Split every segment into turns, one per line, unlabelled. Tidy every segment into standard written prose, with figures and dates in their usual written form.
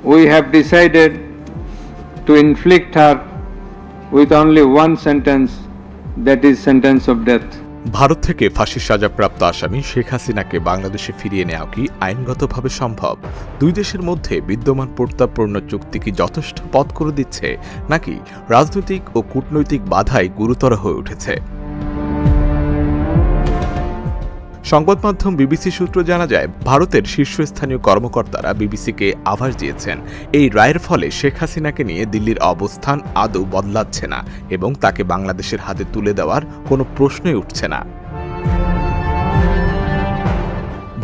we have decided to inflict her with only one sentence, that is sentence of death.
Bharat থেকে ফাঁসির সাজাপ্রাপ্ত আসামি শেখ হাসিনাকে বাংলাদেশে ফিরিয়ে নেওয়া কি আইনগতভাবে সম্ভব? দুই দেশের মধ্যে বিদ্যমান প্রত্যাপূর্ণ চুক্তি কি যথেষ্ট পথ করে দিচ্ছে, নাকি রাজনৈতিক ও কূটনৈতিক বাধাই গুরুতর হয়ে উঠেছে? সংবাদ মাধ্যম বিবিসি সূত্র জানা যায়, ভারতের শীর্ষস্থানীয় কর্মকর্তারা বিবিসিকে আভাস দিয়েছেন এই রায়ের ফলে শেখ হাসিনাকে নিয়ে দিল্লির অবস্থান আদৌ বদলাচ্ছে না এবং তাকে বাংলাদেশের হাতে তুলে দেওয়ার কোনো প্রশ্নই উঠছে না।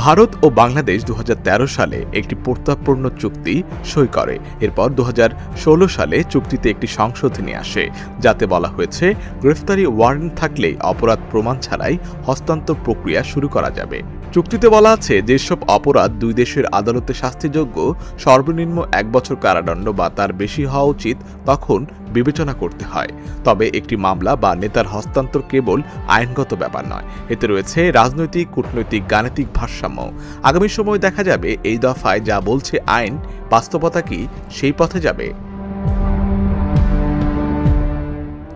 ভারত ও বাংলাদেশ 2013 সালে একটি প্রত্যাপূর্ণ চুক্তি সই করে। এরপর 2016 সালে চুক্তিতে একটি সংশোধনী আসে, যাতে বলা হয়েছে গ্রেফতারি ওয়ারেন্ট থাকলেই অপরাধ প্রমাণ ছাড়াই হস্তান্তর প্রক্রিয়া শুরু করা যাবে। চুক্তিতে বলা আছে, যেসব অপরাধ দুই দেশের আদালতে শাস্তিযোগ্য, সর্বনিম্ন 1 বছর কারাদণ্ড বা তার বেশি হওয়া উচিত তখন বিবেচনা করতে হয়। তবে একটি মামলা বা নেতার হস্তান্তর কেবল আইনগত ব্যাপার নয়, এতে রয়েছে রাজনৈতিক, কূটনৈতিক, গাণিতিক ভারসাম্য। আগামী সময় দেখা যাবে এই দফায় যা বলছে আইন, বাস্তবতা কি সেই পথে যাবে।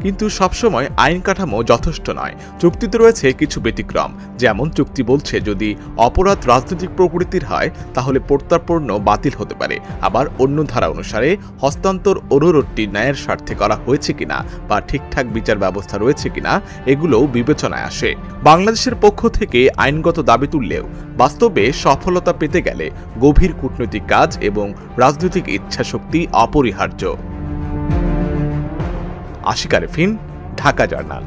কিন্তু সবসময় আইন কাঠামো যথেষ্ট নয়। চুক্তিতে রয়েছে কিছু ব্যতিক্রম, যেমন চুক্তি বলছে যদি অপরাধ রাজনৈতিক প্রকৃতির হয় তাহলে প্রত্যাপূর্ণ বাতিল হতে পারে। আবার অন্য ধারা অনুসারে হস্তান্তর অনুরোধটি ন্যায়ের স্বার্থে করা হয়েছে কিনা বা ঠিকঠাক বিচার ব্যবস্থা রয়েছে কিনা এগুলোও বিবেচনায় আসে। বাংলাদেশের পক্ষ থেকে আইনগত দাবি তুললেও বাস্তবে সফলতা পেতে গেলে গভীর কূটনৈতিক কাজ এবং রাজনৈতিক ইচ্ছাশক্তি অপরিহার্য। আশিক আরেফিন, ঢাকা জার্নাল।